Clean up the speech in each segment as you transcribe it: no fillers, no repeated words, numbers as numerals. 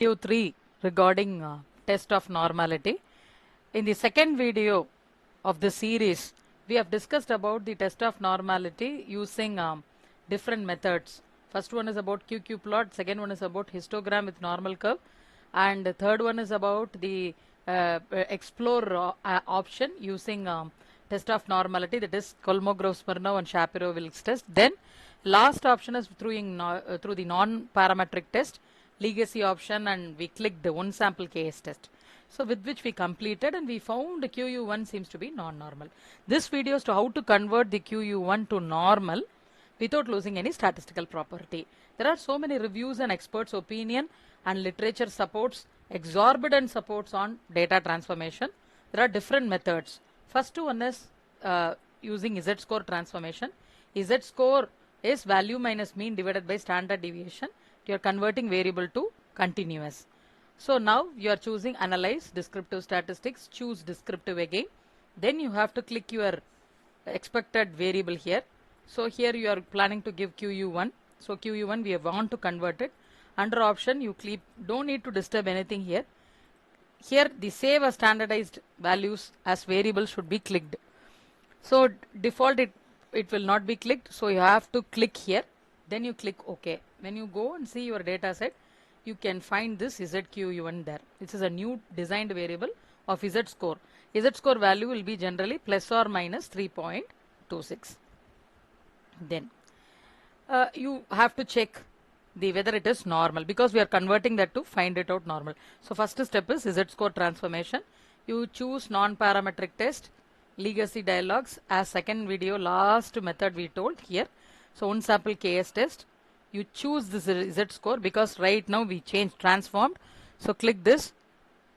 Video 3 regarding test of normality. In the second video of the series, we have discussed about the test of normality using different methods. First one is about QQ plot, second one is about histogram with normal curve, and the third one is about the explore option using test of normality, that is Kolmogorov-Smirnov and Shapiro-Wilks test. Then last option is through the non-parametric test, legacy option, and we clicked the one sample case test. So with which we completed and we found the QU1 seems to be non-normal. This video is to how to convert the QU1 to normal without losing any statistical property. There are so many reviews and experts' opinion and literature supports, exorbitant supports on data transformation. There are different methods. First one is using Z-score transformation. Z-score is value minus mean divided by standard deviation. You are converting variable to continuous. So now you are choosing analyze descriptive statistics, choose descriptive again. Then you have to click your expected variable here. So here you are planning to give QU1. So QU1 we want to convert it. Under option you click, don't need to disturb anything here. Here the save as standardized values as variables should be clicked. So default it will not be clicked. So you have to click here. Then you click OK. When you go and see your data set, you can find this ZQU1 there. This is a new designed variable of Z-score. Z-score value will be generally plus or minus 3.26. Then you have to check whether it is normal, because we are converting that to find it out normal. So first step is Z-score transformation. You choose non-parametric test, legacy dialogues as second video last method we told here. So one sample KS test. You choose this Z-score because right now we changed transformed. So click this.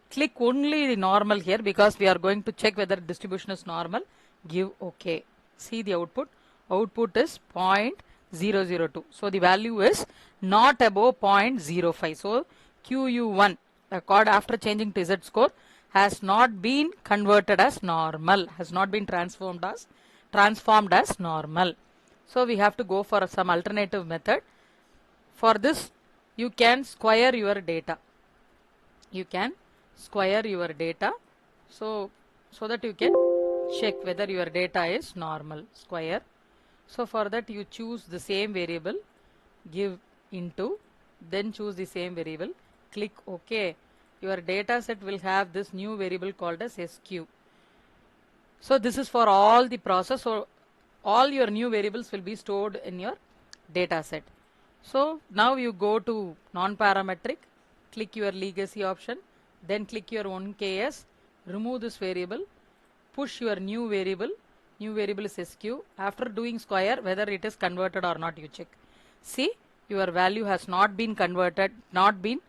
Click only the normal here because we are going to check whether distribution is normal. Give OK. See the output. Output is 0.002. So the value is not above 0.05. So QU1 record after changing to Z-score has not been converted as normal, has not been transformed as normal. So we have to go for some alternative method. For this, you can square your data. You can square your data so that you can check whether your data is normal. Square. So for that you choose the same variable, give into, then choose the same variable, click OK. Your data set will have this new variable called as SQ. So this is for all the process. So all your new variables will be stored in your data set. So now you go to non-parametric, click your legacy option, then click your 1KS, remove this variable, push your new variable is SQ. After doing square, whether it is converted or not, you check. See, your value has not been converted, not been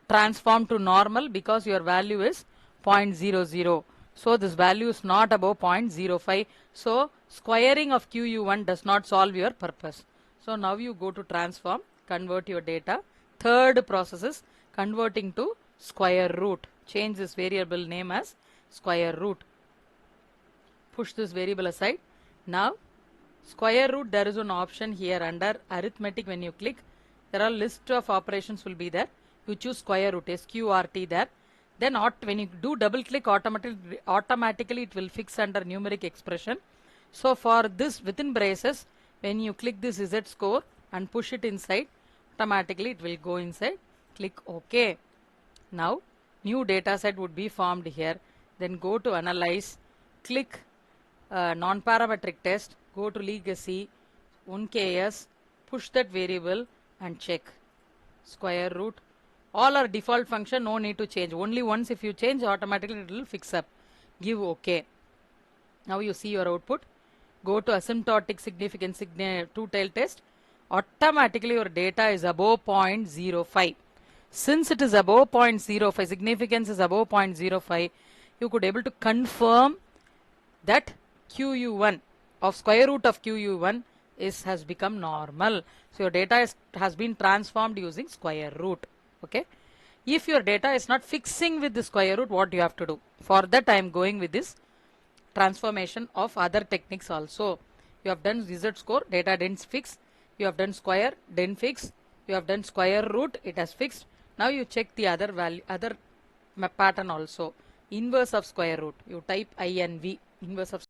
transformed to normal because your value is 0.00. So this value is not above 0.05. So squaring of QU1 does not solve your purpose. So now you go to transform, convert your data. Third process is converting to square root. Change this variable name as square root. Push this variable aside. Now square root, there is an option here under arithmetic. When you click, there are list of operations will be there. You choose square root, SQRT there. Then when you do double click, automatically it will fix under numeric expression. So for this within braces, when you click this Z-score and push it inside, automatically it will go inside. Click OK. Now new data set would be formed here. Then go to analyze, click non-parametric test, go to legacy, 1KS, push that variable and check. Square root. All are default function, no need to change. Only once if you change, automatically it will fix up. Give OK. Now you see your output. Go to asymptotic significance two-tailed test. Automatically your data is above 0.05. Since it is above 0.05, significance is above 0.05, you could able to confirm that QU1 of square root of QU1 has become normal. So your data has been transformed using square root. Okay. If your data is not fixing with the square root, what you have to do? For that I am going with this transformation of other techniques also. You have done Z-score, data didn't fix. You have done square, didn't fix. You have done square root, it has fixed. Now you check the other value, other pattern also. Inverse of square root. You type INV, inverse of